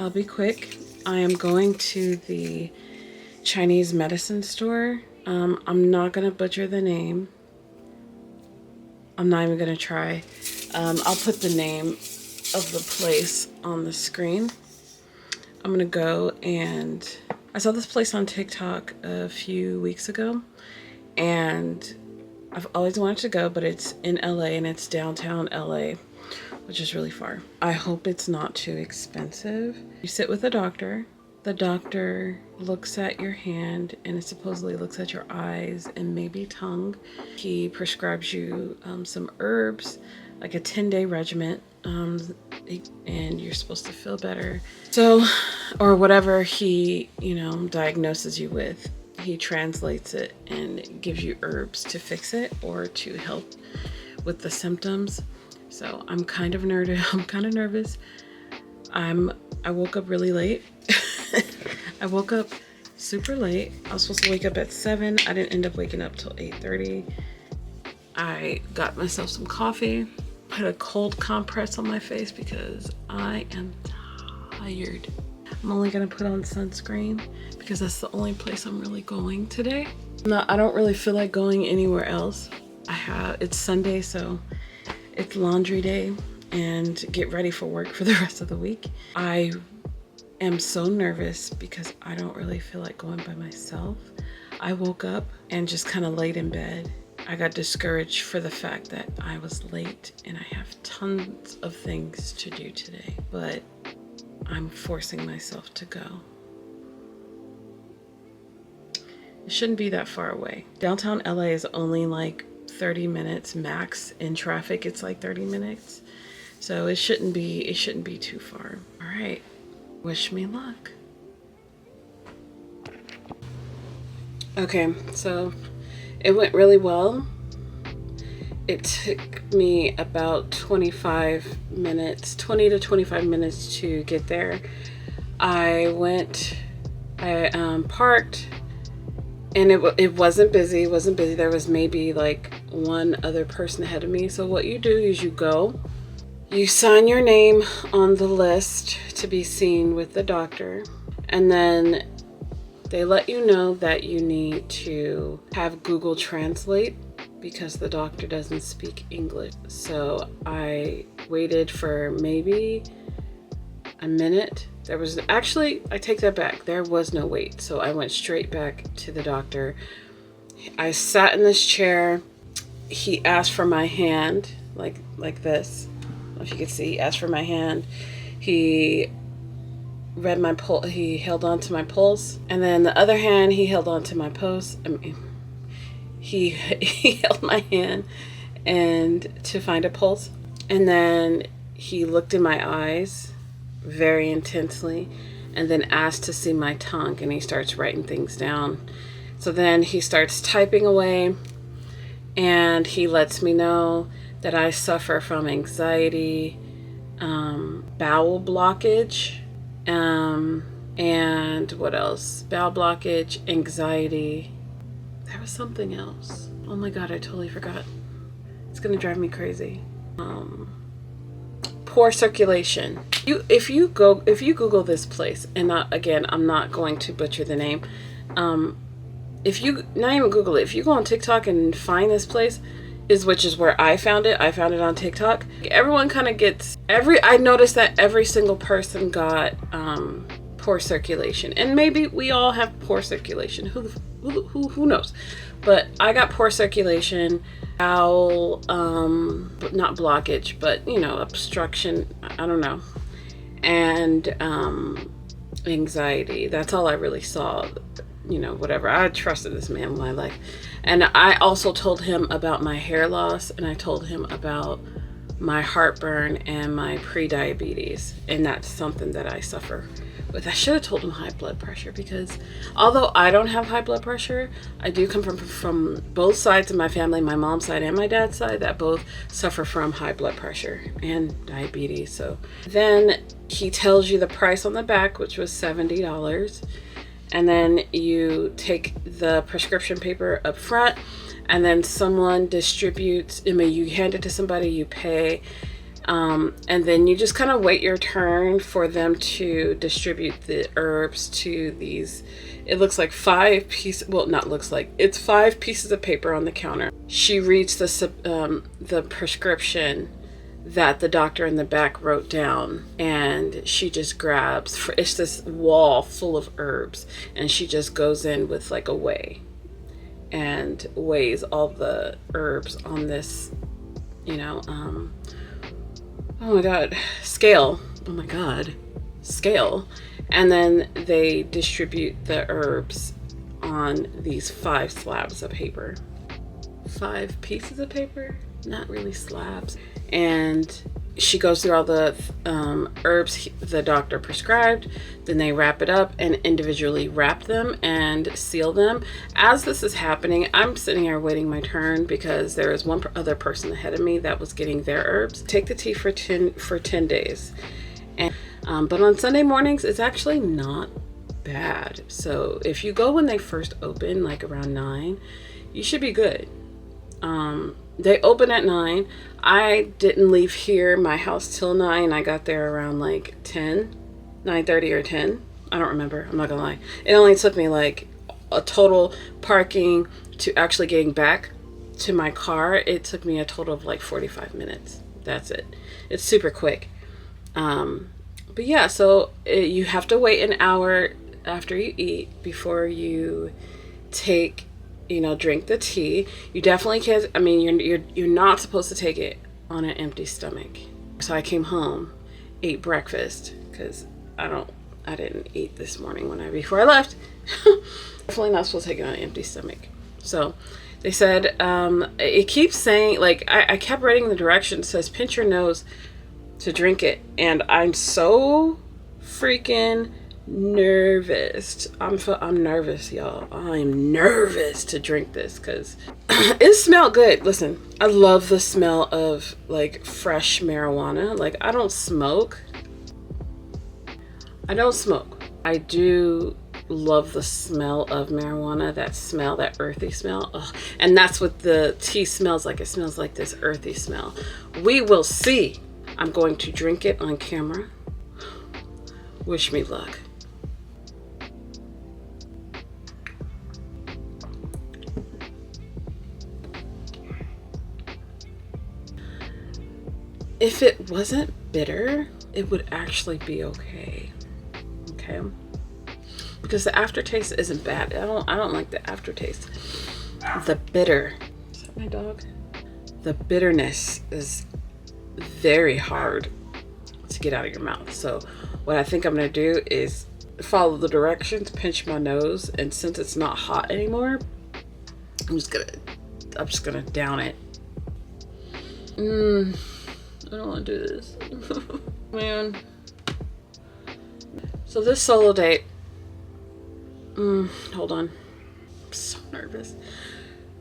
I'll be quick. I am going to the Chinese medicine store. I'm not gonna butcher the name. I'm not even gonna try. I'll put the name of the place on the screen. I'm gonna go, and I saw this place on TikTok a few weeks ago, and I've always wanted to go, but it's in LA and it's downtown LA, which is really far. I hope it's not too expensive. You sit with a doctor. The doctor looks at your hand and it supposedly looks at your eyes and maybe tongue. He prescribes you some herbs, like a 10-day regimen, and you're supposed to feel better. So, or whatever he, diagnoses you with, he translates it and gives you herbs to fix it or to help with the symptoms. So I'm kind of nervous. I woke up really late. I woke up super late. I was supposed to wake up at 7. I didn't end up waking up till 8:30. I got myself some coffee, put a cold compress on my face because I am tired. I'm only gonna put on sunscreen because that's the only place I'm really going today. I don't really feel like going anywhere else. It's Sunday, so it's laundry day and get ready for work for the rest of the week. I am so nervous because I don't really feel like going by myself. I woke up and just kind of laid in bed. I got discouraged for the fact that I was late and I have tons of things to do today, but I'm forcing myself to go. It shouldn't be that far away. Downtown LA is only like 30 minutes max. In traffic it's like 30 minutes. So it shouldn't be too far. All right. Wish me luck. Okay, so it went really well. It took me about 20 to 25 minutes to get there. I parked, and it wasn't busy. There was maybe like one other person ahead of me. So what you do is you sign your name on the list to be seen with the doctor, and then they let you know that you need to have Google Translate because the doctor doesn't speak English. So I waited for maybe a minute. I take that back. There was no wait. So I went straight back to the doctor. I sat in this chair. He asked for my hand, like this. If you could see, he asked for my hand. He read my pulse. He held on to my pulse, and then the other hand he held on to my pulse. He held my hand and to find a pulse, and then he looked in my eyes very intensely, and then asked to see my tongue, and he starts writing things down. So then he starts typing away, and he lets me know that I suffer from anxiety, bowel blockage, and what else? Bowel blockage, anxiety. There was something else. Oh my God, I totally forgot. It's gonna drive me crazy. Poor circulation. If you Google this place, and again, I'm not going to butcher the name. If you not even Google it, if you go on TikTok and find this place, which is where I found it. I found it on TikTok. Everyone kind of gets I noticed that every single person got poor circulation, and maybe we all have poor circulation. Who knows? But I got poor circulation, bowel, not blockage, but obstruction. I don't know, and anxiety. That's all I really saw. Whatever. I trusted this man with my life. And I also told him about my hair loss, and I told him about my heartburn and my pre-diabetes. And that's something that I suffer with. I should have told him high blood pressure, because although I don't have high blood pressure, I do come from both sides of my family, my mom's side and my dad's side, that both suffer from high blood pressure and diabetes. So then he tells you the price on the back, which was $70. And then you take the prescription paper up front, and then someone distributes. You hand it to somebody, you pay And then you just kind of wait your turn for them to distribute the herbs to these. It looks like 5 pieces. Well, not looks like. It's 5 pieces of paper on the counter. She reads the prescription that the doctor in the back wrote down, and she just grabs. It's this wall full of herbs, and she just goes in with like a weigh and weighs all the herbs on this, oh my god, scale. Oh my god, scale. And then they distribute the herbs on these 5 slabs of paper. 5 pieces of paper? Not really slabs. And she goes through all the herbs the doctor prescribed. Then they wrap it up and individually wrap them and seal them. As this is happening, I'm sitting here waiting my turn because there is one other person ahead of me that was getting their herbs. Take the tea for 10 days. And but on Sunday mornings, it's actually not bad. So if you go when they first open, like around 9, you should be good. They open at 9. I didn't leave my house till 9. I got there around like 9:30 or 10. I don't remember. I'm not gonna lie. It only took me like a total parking to actually getting back to my car. It took me a total of like 45 minutes. That's it. It's super quick. But yeah, so you have to wait an hour after you eat before you drink the tea. You definitely can't. I mean, you're not supposed to take it on an empty stomach. So I came home, ate breakfast because I didn't eat this morning before I left. Definitely not supposed to take it on an empty stomach. So they said it keeps saying, like, I kept reading the directions. It says pinch your nose to drink it, and I'm so freaking nervous. I'm nervous, y'all. I'm nervous to drink this because it smelled good. Listen, I love the smell of like fresh marijuana. Like, I don't smoke. I do love the smell of marijuana. That earthy smell. Ugh. And that's what the tea smells like. It smells like this earthy smell. We will see. I'm going to drink it on camera. Wish me luck. If it wasn't bitter, it would actually be okay. Okay? Because the aftertaste isn't bad. I don't like the aftertaste. The bitter. Is that my dog? The bitterness is very hard to get out of your mouth. So what I think I'm going to do is follow the directions, pinch my nose, and since it's not hot anymore, I'm just gonna down it. I don't want to do this. Man. So this solo date, hold on. I'm so nervous.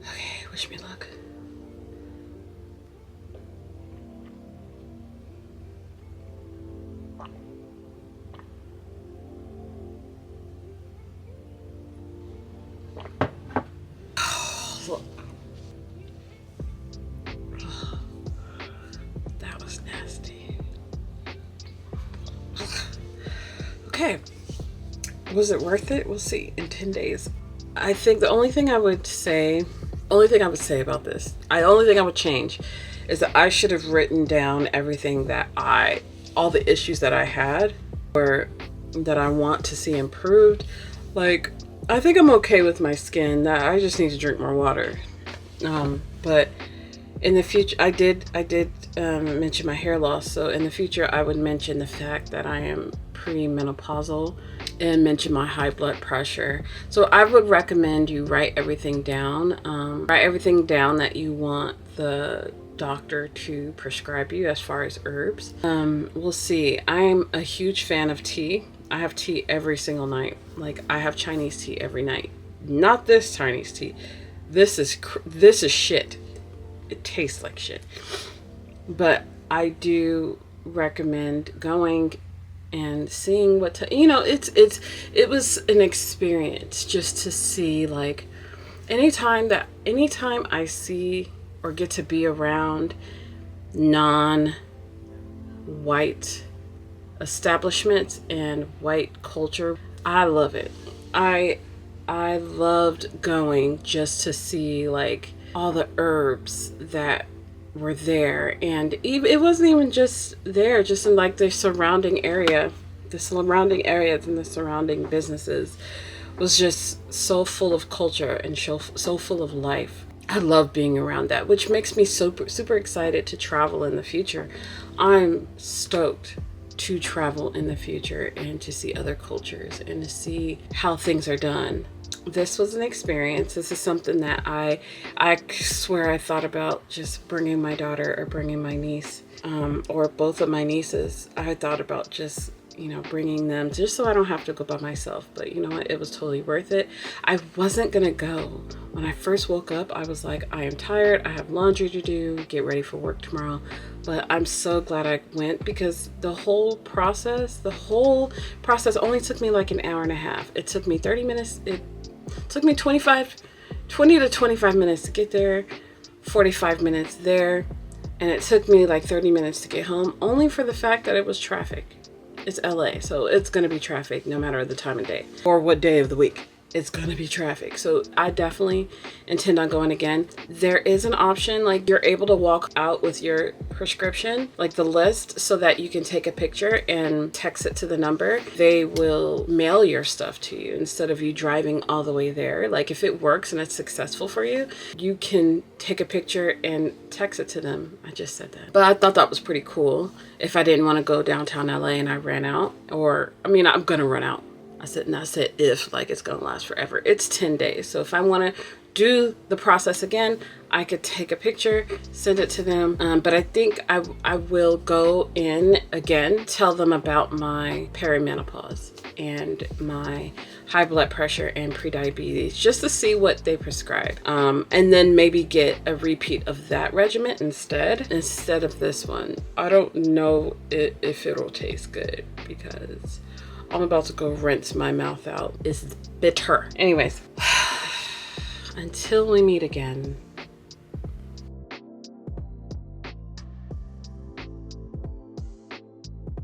Okay, wish me luck. That was nasty. Okay. Was it worth it? We'll see in 10 days. I think the only thing I would say about this, the only thing I would change is that I should have written down everything that all the issues that I had or that I want to see improved. Like, I think I'm okay with my skin. That I just need to drink more water. But in the future, I did mention my hair loss. So in the future, I would mention the fact that I am premenopausal and mention my high blood pressure. So I would recommend you write everything down. Write everything down that you want the doctor to prescribe you as far as herbs. We'll see. I'm a huge fan of tea. I have tea every single night. Like, I have Chinese tea every night. Not this Chinese tea. This is shit. It tastes like shit. But I do recommend going and seeing it was an experience just to see, like, anytime I see or get to be around non white establishments and white culture. I love it. I loved going just to see like all the herbs that were there, and even, it wasn't even just there, just in like the surrounding area. The surrounding areas and the surrounding businesses was just so full of culture and so full of life. I love being around that, which makes me super excited to travel in the future. I'm stoked to travel in the future and to see other cultures and to see how things are done. This was an experience. This is something that I swear I thought about just bringing my daughter or bringing my niece, or both of my nieces. I thought about just, you know, bringing them just so I don't have to go by myself. But you know what? It was totally worth it. I wasn't going to go. When I first woke up, I was like, I am tired. I have laundry to do, get ready for work tomorrow. But I'm so glad I went, because the whole process only took me like an hour and a half. It took me 30 minutes. It took me 20 to 25 minutes to get there, 45 minutes there. And it took me like 30 minutes to get home, only for the fact that it was traffic. It's LA, so it's going to be traffic no matter the time of day or what day of the week. It's going to be traffic. So I definitely intend on going again. There is an option, like you're able to walk out with your prescription, like the list, so that you can take a picture and text it to the number. They will mail your stuff to you instead of you driving all the way there. Like if it works and it's successful for you, you can take a picture and text it to them. I just said that. But I thought that was pretty cool. If I didn't want to go downtown LA and I ran out, or I mean, I'm going to run out. I said if, like it's gonna last forever. It's 10 days. So if I want to do the process again, I could take a picture, send it to them. But I think I will go in again, tell them about my perimenopause and my high blood pressure and prediabetes, just to see what they prescribe. And then maybe get a repeat of that regimen instead of this one. I don't know if it'll taste good, because I'm about to go rinse my mouth out. It's bitter. Anyways, until we meet again.